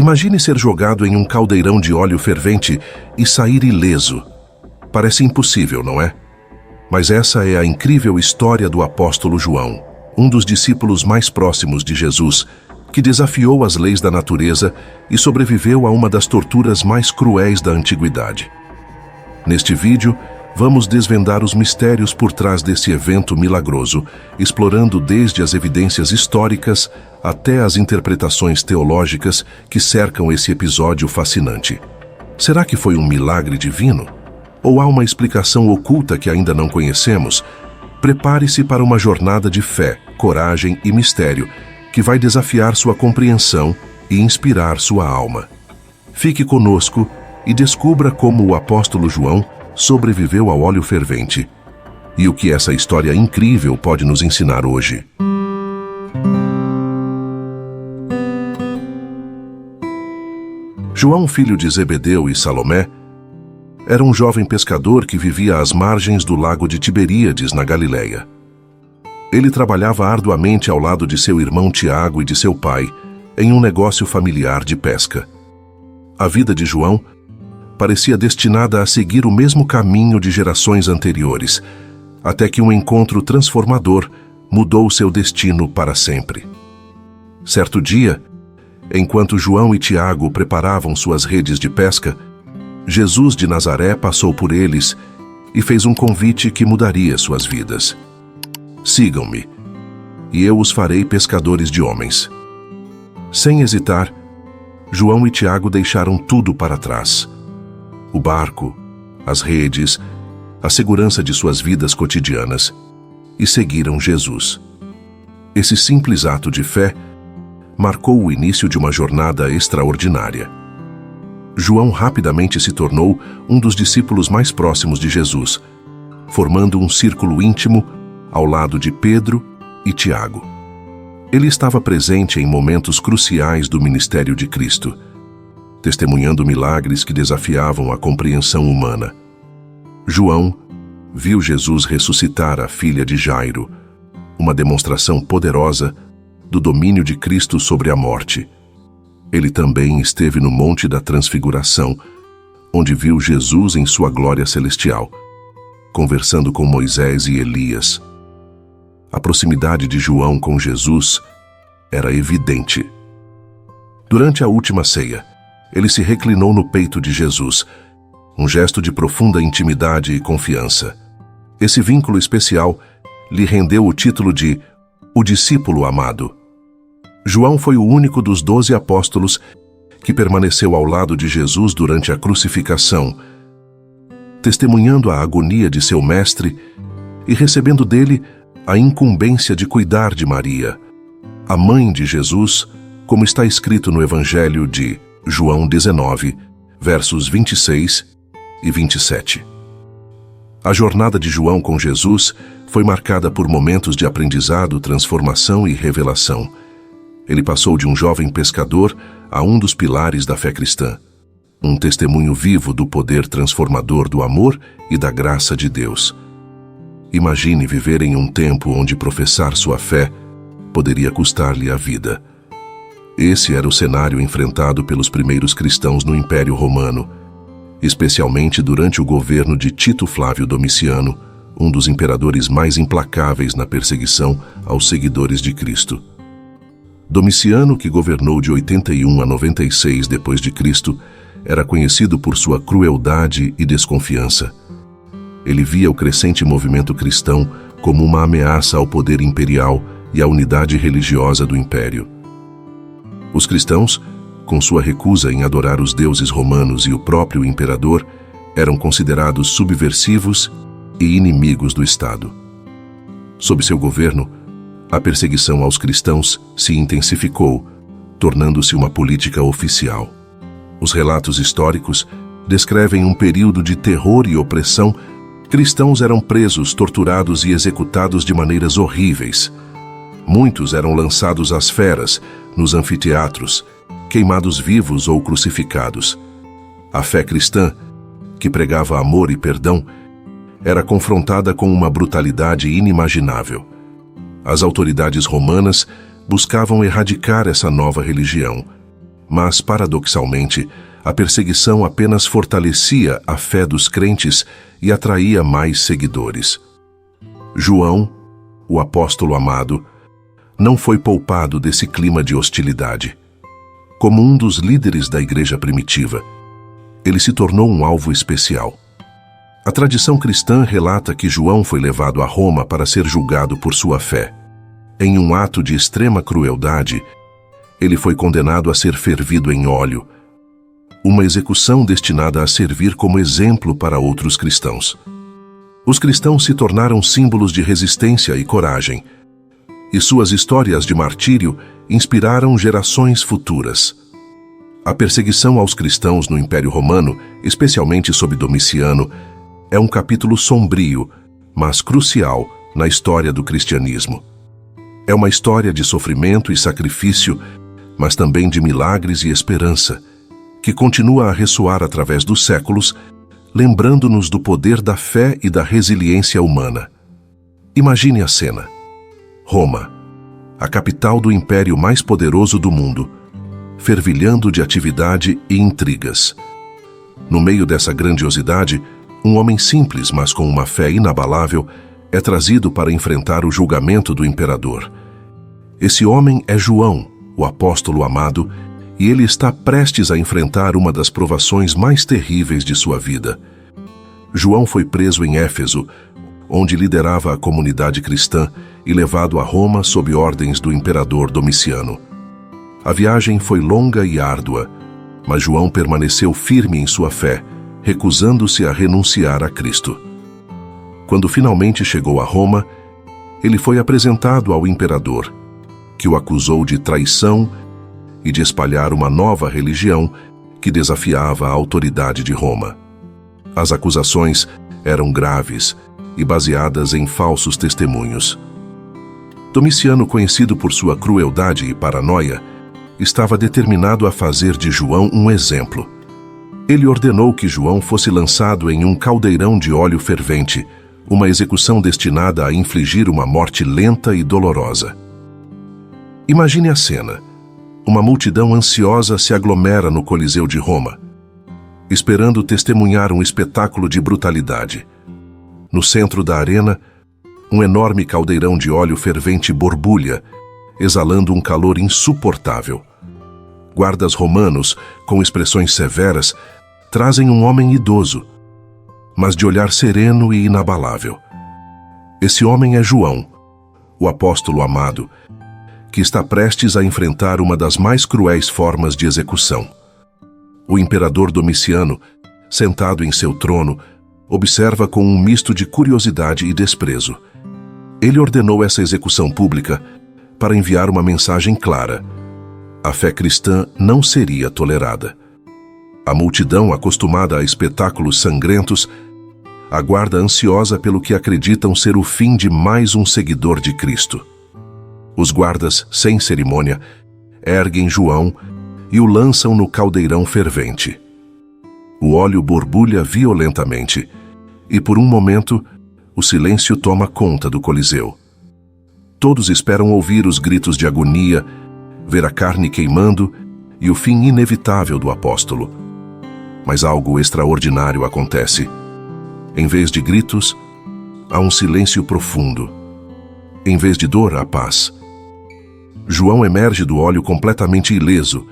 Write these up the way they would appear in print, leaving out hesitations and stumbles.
Imagine ser jogado em um caldeirão de óleo fervente e sair ileso. Parece impossível, não é? Mas essa é a incrível história do apóstolo João, um dos discípulos mais próximos de Jesus, que desafiou as leis da natureza e sobreviveu a uma das torturas mais cruéis da antiguidade. Neste vídeo, vamos desvendar os mistérios por trás desse evento milagroso, explorando desde as evidências históricas até as interpretações teológicas que cercam esse episódio fascinante. Será que foi um milagre divino? Ou há uma explicação oculta que ainda não conhecemos? Prepare-se para uma jornada de fé, coragem e mistério que vai desafiar sua compreensão e inspirar sua alma. Fique conosco e descubra como o apóstolo João sobreviveu ao óleo fervente e o que essa história incrível pode nos ensinar hoje. João, filho de Zebedeu e Salomé, era um jovem pescador que vivia às margens do lago de Tiberíades, na Galileia. Ele trabalhava arduamente ao lado de seu irmão Tiago e de seu pai, em um negócio familiar de pesca. A vida de João parecia destinada a seguir o mesmo caminho de gerações anteriores, até que um encontro transformador mudou seu destino para sempre. Certo dia, enquanto João e Tiago preparavam suas redes de pesca, Jesus de Nazaré passou por eles e fez um convite que mudaria suas vidas. Sigam-me, e eu os farei pescadores de homens. Sem hesitar, João e Tiago deixaram tudo para trás. O barco, as redes, a segurança de suas vidas cotidianas, e seguiram Jesus. Esse simples ato de fé marcou o início de uma jornada extraordinária. João rapidamente se tornou um dos discípulos mais próximos de Jesus, formando um círculo íntimo ao lado de Pedro e Tiago. Ele estava presente em momentos cruciais do ministério de Cristo, testemunhando milagres que desafiavam a compreensão humana. João viu Jesus ressuscitar a filha de Jairo, uma demonstração poderosa do domínio de Cristo sobre a morte. Ele também esteve no Monte da Transfiguração, onde viu Jesus em sua glória celestial, conversando com Moisés e Elias. A proximidade de João com Jesus era evidente. Durante a última ceia, ele se reclinou no peito de Jesus, um gesto de profunda intimidade e confiança. Esse vínculo especial lhe rendeu o título de o discípulo amado. João foi o único dos 12 apóstolos que permaneceu ao lado de Jesus durante a crucificação, testemunhando a agonia de seu mestre e recebendo dele a incumbência de cuidar de Maria, a mãe de Jesus, como está escrito no Evangelho de João 19, versos 26 e 27. A jornada de João com Jesus foi marcada por momentos de aprendizado, transformação e revelação. Ele passou de um jovem pescador a um dos pilares da fé cristã, um testemunho vivo do poder transformador do amor e da graça de Deus. Imagine viver em um tempo onde professar sua fé poderia custar-lhe a vida. Esse era o cenário enfrentado pelos primeiros cristãos no Império Romano, especialmente durante o governo de Tito Flávio Domiciano, um dos imperadores mais implacáveis na perseguição aos seguidores de Cristo. Domiciano, que governou de 81 a 96 d.C., era conhecido por sua crueldade e desconfiança. Ele via o crescente movimento cristão como uma ameaça ao poder imperial e à unidade religiosa do império. Os cristãos, com sua recusa em adorar os deuses romanos e o próprio imperador, eram considerados subversivos e inimigos do Estado. Sob seu governo, a perseguição aos cristãos se intensificou, tornando-se uma política oficial. Os relatos históricos descrevem um período de terror e opressão. Cristãos eram presos, torturados e executados de maneiras horríveis. Muitos eram lançados às feras, nos anfiteatros, queimados vivos ou crucificados. A fé cristã, que pregava amor e perdão, era confrontada com uma brutalidade inimaginável. As autoridades romanas buscavam erradicar essa nova religião, Mas, paradoxalmente, a perseguição apenas fortalecia a fé dos crentes e atraía mais seguidores. João, o apóstolo amado, não foi poupado desse clima de hostilidade. Como um dos líderes da igreja primitiva, ele se tornou um alvo especial. A tradição cristã relata que João foi levado a Roma para ser julgado por sua fé. Em um ato de extrema crueldade, ele foi condenado a ser fervido em óleo, uma execução destinada a servir como exemplo para outros cristãos. Os cristãos se tornaram símbolos de resistência e coragem, e suas histórias de martírio inspiraram gerações futuras. A perseguição aos cristãos no Império Romano, especialmente sob Domiciano, é um capítulo sombrio, mas crucial na história do cristianismo. É uma história de sofrimento e sacrifício, mas também de milagres e esperança, que continua a ressoar através dos séculos, lembrando-nos do poder da fé e da resiliência humana. Imagine a cena. Roma, a capital do império mais poderoso do mundo, fervilhando de atividade e intrigas. No meio dessa grandiosidade, um homem simples, mas com uma fé inabalável, é trazido para enfrentar o julgamento do imperador. Esse homem é João, o apóstolo amado, e ele está prestes a enfrentar uma das provações mais terríveis de sua vida. João foi preso em Éfeso, onde liderava a comunidade cristã, e levado a Roma sob ordens do imperador Domiciano. A viagem foi longa e árdua, mas João permaneceu firme em sua fé, recusando-se a renunciar a Cristo. Quando finalmente chegou a Roma, ele foi apresentado ao imperador, que o acusou de traição e de espalhar uma nova religião que desafiava a autoridade de Roma. As acusações eram graves e baseadas em falsos testemunhos. Domiciano, conhecido por sua crueldade e paranoia, estava determinado a fazer de João um exemplo. Ele ordenou que João fosse lançado em um caldeirão de óleo fervente, uma execução destinada a infligir uma morte lenta e dolorosa. Imagine a cena. Uma multidão ansiosa se aglomera no Coliseu de Roma, esperando testemunhar um espetáculo de brutalidade. No centro da arena, um enorme caldeirão de óleo fervente borbulha, exalando um calor insuportável. Guardas romanos, com expressões severas, trazem um homem idoso, mas de olhar sereno e inabalável. Esse homem é João, o apóstolo amado, que está prestes a enfrentar uma das mais cruéis formas de execução. O imperador Domiciano, sentado em seu trono, observa com um misto de curiosidade e desprezo. Ele ordenou essa execução pública para enviar uma mensagem clara: a fé cristã não seria tolerada. A multidão, acostumada a espetáculos sangrentos, aguarda ansiosa pelo que acreditam ser o fim de mais um seguidor de Cristo. Os guardas, sem cerimônia, erguem João e o lançam no caldeirão fervente. O óleo borbulha violentamente e, por um momento, o silêncio toma conta do Coliseu. Todos esperam ouvir os gritos de agonia, ver a carne queimando e o fim inevitável do apóstolo. Mas algo extraordinário acontece. Em vez de gritos, há um silêncio profundo. Em vez de dor, há paz. João emerge do óleo completamente ileso,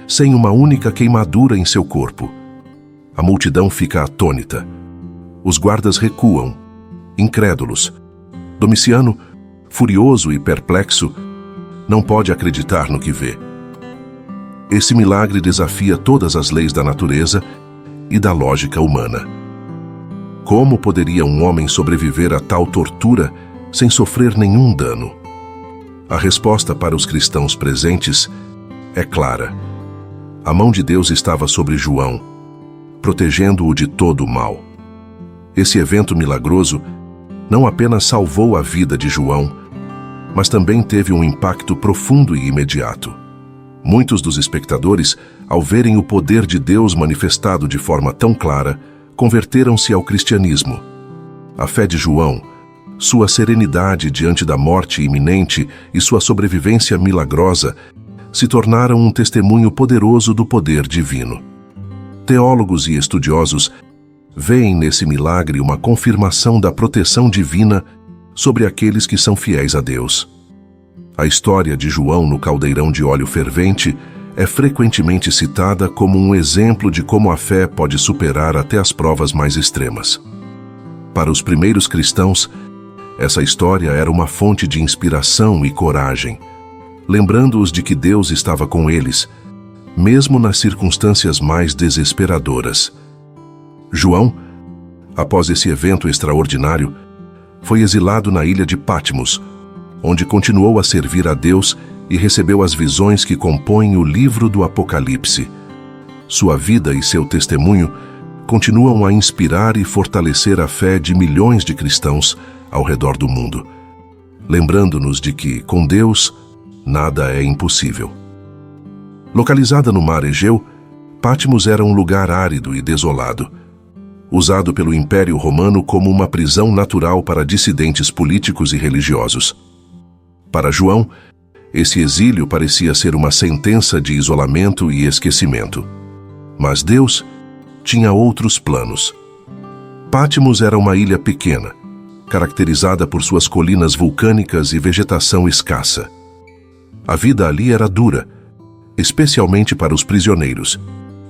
sem uma única queimadura em seu corpo. A multidão fica atônita. Os guardas recuam, incrédulos. Domiciano, furioso e perplexo, não pode acreditar no que vê. Esse milagre desafia todas as leis da natureza e da lógica humana. Como poderia um homem sobreviver a tal tortura sem sofrer nenhum dano? A resposta para os cristãos presentes é clara. A mão de Deus estava sobre João, protegendo-o de todo o mal. Esse evento milagroso não apenas salvou a vida de João, mas também teve um impacto profundo e imediato. Muitos dos espectadores, ao verem o poder de Deus manifestado de forma tão clara, converteram-se ao cristianismo. A fé de João, sua serenidade diante da morte iminente e sua sobrevivência milagrosa se tornaram um testemunho poderoso do poder divino. Teólogos e estudiosos veem nesse milagre uma confirmação da proteção divina sobre aqueles que são fiéis a Deus. A história de João no caldeirão de óleo fervente é frequentemente citada como um exemplo de como a fé pode superar até as provas mais extremas. Para os primeiros cristãos, essa história era uma fonte de inspiração e coragem, lembrando-os de que Deus estava com eles, mesmo nas circunstâncias mais desesperadoras. João, após esse evento extraordinário, foi exilado na ilha de Patmos, onde continuou a servir a Deus e recebeu as visões que compõem o livro do Apocalipse. Sua vida e seu testemunho continuam a inspirar e fortalecer a fé de milhões de cristãos ao redor do mundo, lembrando-nos de que, com Deus, nada é impossível. Localizada no mar Egeu, Patmos era um lugar árido e desolado, usado pelo Império Romano como uma prisão natural para dissidentes políticos e religiosos. Para João, esse exílio parecia ser uma sentença de isolamento e esquecimento. Mas Deus tinha outros planos. Patmos era uma ilha pequena, caracterizada por suas colinas vulcânicas e vegetação escassa. A vida ali era dura, especialmente para os prisioneiros,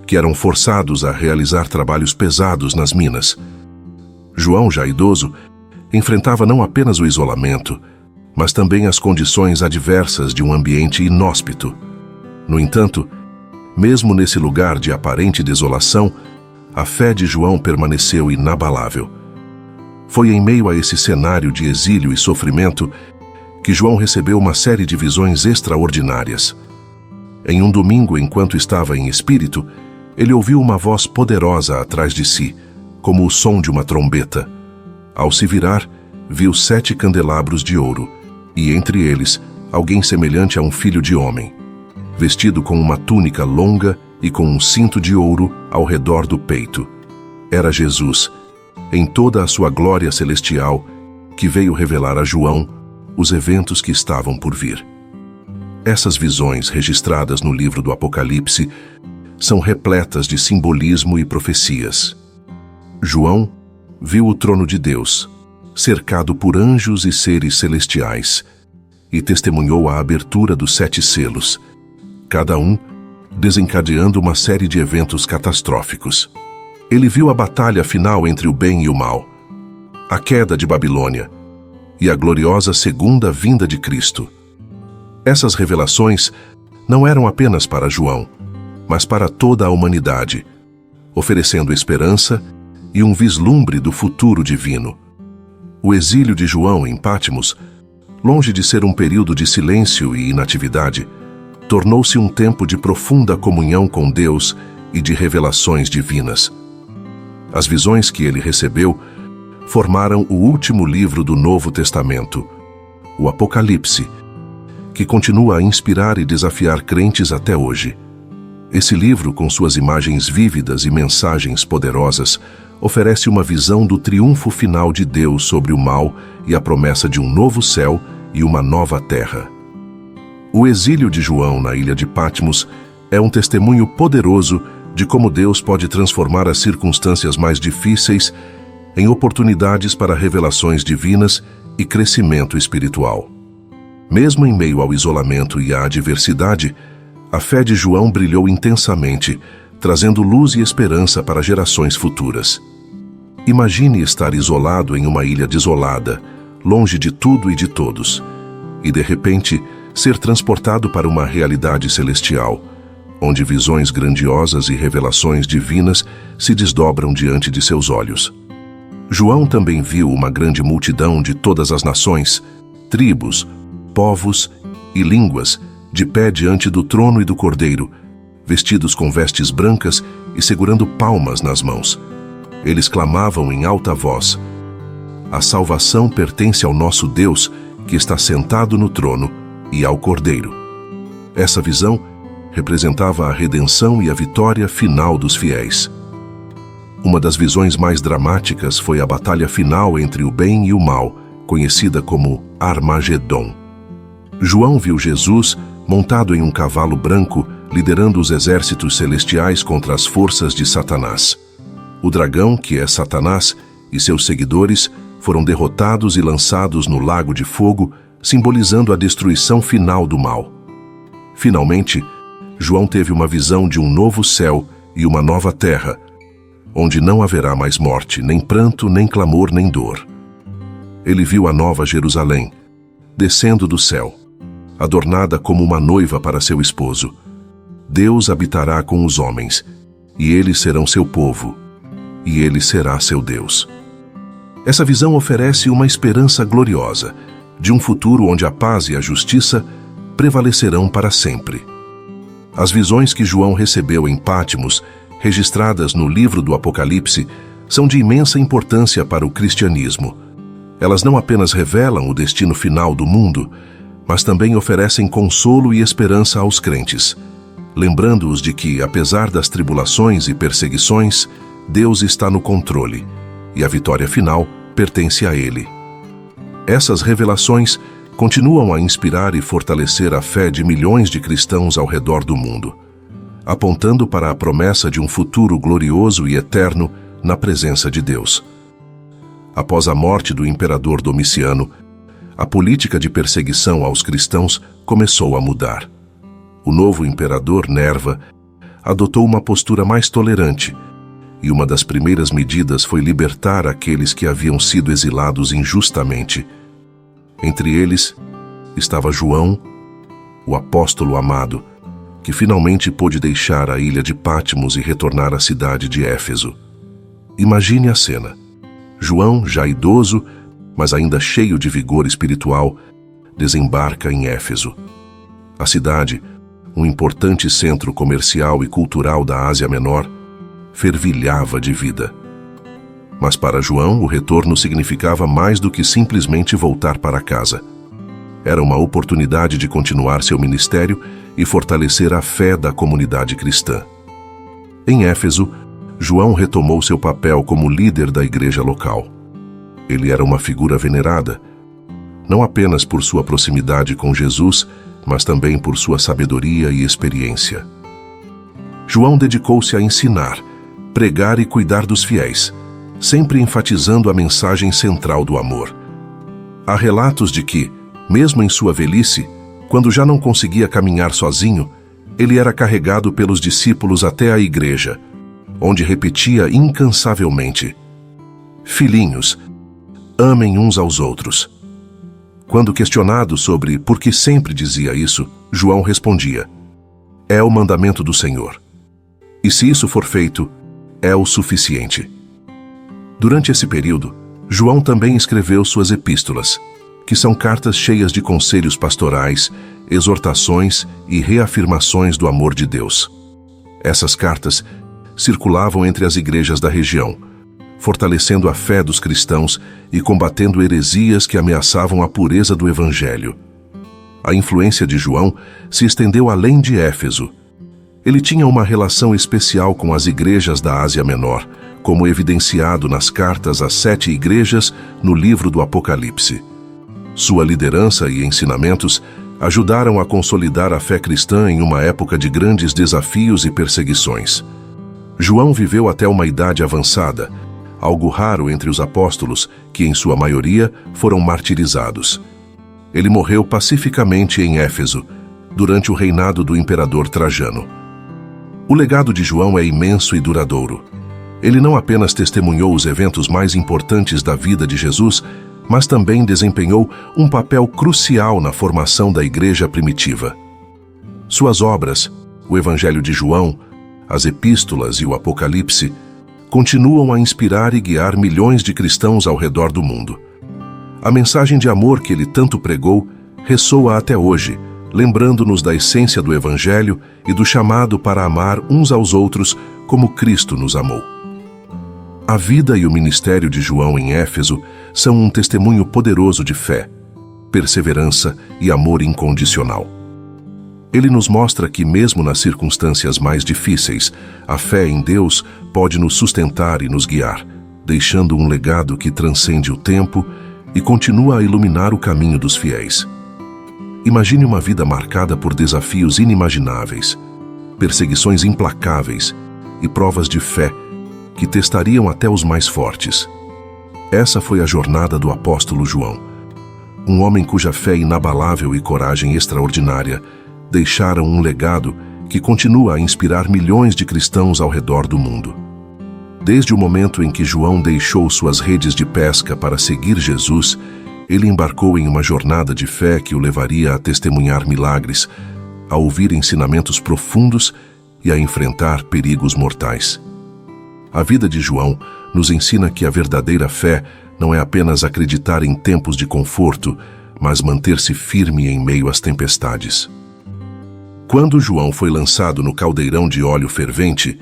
que eram forçados a realizar trabalhos pesados nas minas. João, já idoso, enfrentava não apenas o isolamento, mas também as condições adversas de um ambiente inóspito. No entanto, mesmo nesse lugar de aparente desolação, a fé de João permaneceu inabalável. Foi em meio a esse cenário de exílio e sofrimento que João recebeu uma série de visões extraordinárias. Em um domingo, enquanto estava em espírito, ele ouviu uma voz poderosa atrás de si, como o som de uma trombeta. Ao se virar, viu 7 candelabros de ouro, e entre eles, alguém semelhante a um filho de homem, vestido com uma túnica longa e com um cinto de ouro ao redor do peito. Era Jesus, em toda a sua glória celestial, que veio revelar a João os eventos que estavam por vir. Essas visões, registradas no livro do Apocalipse, são repletas de simbolismo e profecias. João viu o trono de Deus, cercado por anjos e seres celestiais, e testemunhou a abertura dos 7 selos, cada um desencadeando uma série de eventos catastróficos. Ele viu a batalha final entre o bem e o mal, a queda de Babilônia e a gloriosa segunda vinda de Cristo. Essas revelações não eram apenas para João, mas para toda a humanidade, oferecendo esperança e um vislumbre do futuro divino. O exílio de João em Patmos, longe de ser um período de silêncio e inatividade, tornou-se um tempo de profunda comunhão com Deus e de revelações divinas. As visões que ele recebeu formaram o último livro do Novo Testamento, o Apocalipse, que continua a inspirar e desafiar crentes até hoje. Esse livro, com suas imagens vívidas e mensagens poderosas, oferece uma visão do triunfo final de Deus sobre o mal e a promessa de um novo céu e uma nova terra. O exílio de João na ilha de Patmos é um testemunho poderoso de como Deus pode transformar as circunstâncias mais difíceis em oportunidades para revelações divinas e crescimento espiritual. Mesmo em meio ao isolamento e à adversidade, a fé de João brilhou intensamente, trazendo luz e esperança para gerações futuras. Imagine estar isolado em uma ilha desolada, longe de tudo e de todos, e de repente ser transportado para uma realidade celestial, onde visões grandiosas e revelações divinas se desdobram diante de seus olhos. João também viu uma grande multidão de todas as nações, tribos, povos e línguas, de pé diante do trono e do Cordeiro, vestidos com vestes brancas e segurando palmas nas mãos. Eles clamavam em alta voz: "A salvação pertence ao nosso Deus, que está sentado no trono, e ao Cordeiro." Essa visão representava a redenção e a vitória final dos fiéis. Uma das visões mais dramáticas foi a batalha final entre o bem e o mal, conhecida como Armagedon. João viu Jesus montado em um cavalo branco, liderando os exércitos celestiais contra as forças de Satanás. O dragão, que é Satanás, e seus seguidores foram derrotados e lançados no lago de fogo, simbolizando a destruição final do mal. Finalmente, João teve uma visão de um novo céu e uma nova terra, onde não haverá mais morte, nem pranto, nem clamor, nem dor. Ele viu a nova Jerusalém, descendo do céu, adornada como uma noiva para seu esposo. Deus habitará com os homens, e eles serão seu povo, e ele será seu Deus. Essa visão oferece uma esperança gloriosa, de um futuro onde a paz e a justiça prevalecerão para sempre. As visões que João recebeu em Pátimos, registradas no livro do Apocalipse, são de imensa importância para o cristianismo. Elas não apenas revelam o destino final do mundo, mas também oferecem consolo e esperança aos crentes, lembrando-os de que, apesar das tribulações e perseguições, Deus está no controle, e a vitória final pertence a Ele. Essas revelações continuam a inspirar e fortalecer a fé de milhões de cristãos ao redor do mundo, apontando para a promessa de um futuro glorioso e eterno na presença de Deus. Após a morte do imperador Domiciano, a política de perseguição aos cristãos começou a mudar. O novo imperador Nerva adotou uma postura mais tolerante, e uma das primeiras medidas foi libertar aqueles que haviam sido exilados injustamente. Entre eles estava João, o apóstolo amado, que finalmente pôde deixar a ilha de Pátimos e retornar à cidade de Éfeso. Imagine a cena. João, já idoso, mas ainda cheio de vigor espiritual, desembarca em Éfeso. A cidade, um importante centro comercial e cultural da Ásia Menor, fervilhava de vida. Mas para João, o retorno significava mais do que simplesmente voltar para casa. Era uma oportunidade de continuar seu ministério e fortalecer a fé da comunidade cristã. Em Éfeso, João retomou seu papel como líder da igreja local. Ele era uma figura venerada, não apenas por sua proximidade com Jesus, mas também por sua sabedoria e experiência. João dedicou-se a ensinar, pregar e cuidar dos fiéis, sempre enfatizando a mensagem central do amor. Há relatos de que, mesmo em sua velhice, quando já não conseguia caminhar sozinho, ele era carregado pelos discípulos até a igreja, onde repetia incansavelmente: "Filhinhos, amem uns aos outros." Quando questionado sobre por que sempre dizia isso, João respondia: "É o mandamento do Senhor. E se isso for feito, é o suficiente." Durante esse período, João também escreveu suas epístolas, que são cartas cheias de conselhos pastorais, exortações e reafirmações do amor de Deus. Essas cartas circulavam entre as igrejas da região, fortalecendo a fé dos cristãos e combatendo heresias que ameaçavam a pureza do Evangelho. A influência de João se estendeu além de Éfeso. Ele tinha uma relação especial com as igrejas da Ásia Menor, como evidenciado nas cartas às 7 igrejas no livro do Apocalipse. Sua liderança e ensinamentos ajudaram a consolidar a fé cristã em uma época de grandes desafios e perseguições. João viveu até uma idade avançada, algo raro entre os apóstolos, que em sua maioria foram martirizados. Ele morreu pacificamente em Éfeso, durante o reinado do imperador Trajano. O legado de João é imenso e duradouro. Ele não apenas testemunhou os eventos mais importantes da vida de Jesus, mas também desempenhou um papel crucial na formação da igreja primitiva. Suas obras, o Evangelho de João, as Epístolas e o Apocalipse, continuam a inspirar e guiar milhões de cristãos ao redor do mundo. A mensagem de amor que ele tanto pregou ressoa até hoje, lembrando-nos da essência do Evangelho e do chamado para amar uns aos outros como Cristo nos amou. A vida e o ministério de João em Éfeso são um testemunho poderoso de fé, perseverança e amor incondicional. Ele nos mostra que, mesmo nas circunstâncias mais difíceis, a fé em Deus pode nos sustentar e nos guiar, deixando um legado que transcende o tempo e continua a iluminar o caminho dos fiéis. Imagine uma vida marcada por desafios inimagináveis, perseguições implacáveis e provas de fé que testariam até os mais fortes. Essa foi a jornada do apóstolo João, um homem cuja fé inabalável e coragem extraordinária deixaram um legado que continua a inspirar milhões de cristãos ao redor do mundo. Desde o momento em que João deixou suas redes de pesca para seguir Jesus, ele embarcou em uma jornada de fé que o levaria a testemunhar milagres, a ouvir ensinamentos profundos e a enfrentar perigos mortais. A vida de João nos ensina que a verdadeira fé não é apenas acreditar em tempos de conforto, mas manter-se firme em meio às tempestades. Quando João foi lançado no caldeirão de óleo fervente,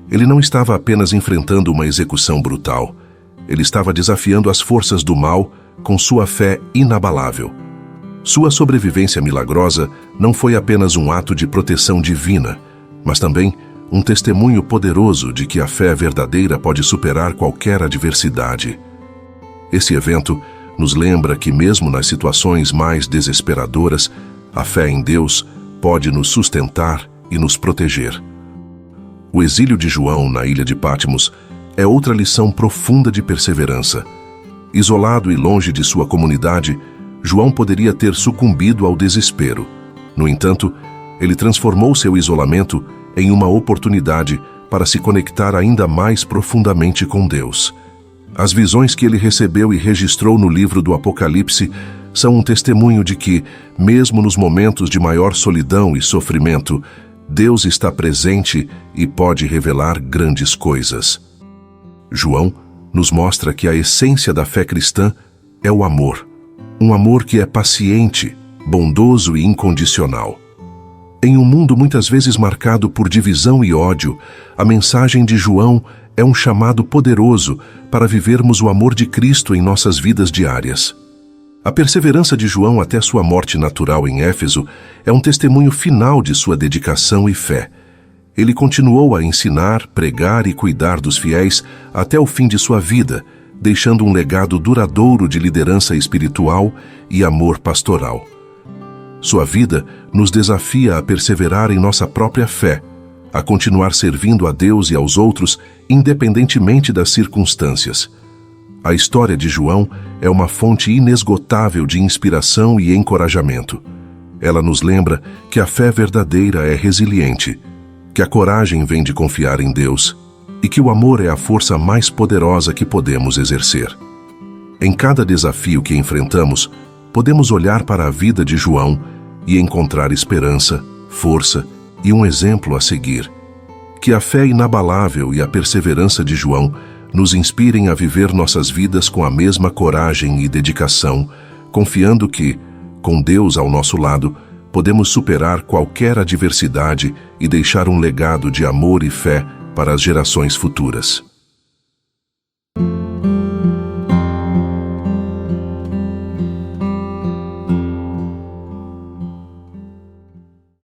ele não estava apenas enfrentando uma execução brutal. Ele estava desafiando as forças do mal com sua fé inabalável. Sua sobrevivência milagrosa não foi apenas um ato de proteção divina, mas também um testemunho poderoso de que a fé verdadeira pode superar qualquer adversidade. Esse evento nos lembra que mesmo nas situações mais desesperadoras, a fé em Deus pode nos sustentar e nos proteger. O exílio de João na ilha de Patmos é outra lição profunda de perseverança. Isolado e longe de sua comunidade, João poderia ter sucumbido ao desespero. No entanto, ele transformou seu isolamento em uma oportunidade para se conectar ainda mais profundamente com Deus. As visões que ele recebeu e registrou no livro do Apocalipse são um testemunho de que, mesmo nos momentos de maior solidão e sofrimento, Deus está presente e pode revelar grandes coisas. João nos mostra que a essência da fé cristã é o amor. Um amor que é paciente, bondoso e incondicional. Em um mundo muitas vezes marcado por divisão e ódio, a mensagem de João é um chamado poderoso para vivermos o amor de Cristo em nossas vidas diárias. A perseverança de João até sua morte natural em Éfeso é um testemunho final de sua dedicação e fé. Ele continuou a ensinar, pregar e cuidar dos fiéis até o fim de sua vida, deixando um legado duradouro de liderança espiritual e amor pastoral. Sua vida nos desafia a perseverar em nossa própria fé, a continuar servindo a Deus e aos outros, independentemente das circunstâncias. A história de João é uma fonte inesgotável de inspiração e encorajamento. Ela nos lembra que a fé verdadeira é resiliente, que a coragem vem de confiar em Deus e que o amor é a força mais poderosa que podemos exercer. Em cada desafio que enfrentamos, podemos olhar para a vida de João e encontrar esperança, força e um exemplo a seguir. Que a fé inabalável e a perseverança de João nos inspirem a viver nossas vidas com a mesma coragem e dedicação, confiando que, com Deus ao nosso lado, podemos superar qualquer adversidade e deixar um legado de amor e fé para as gerações futuras.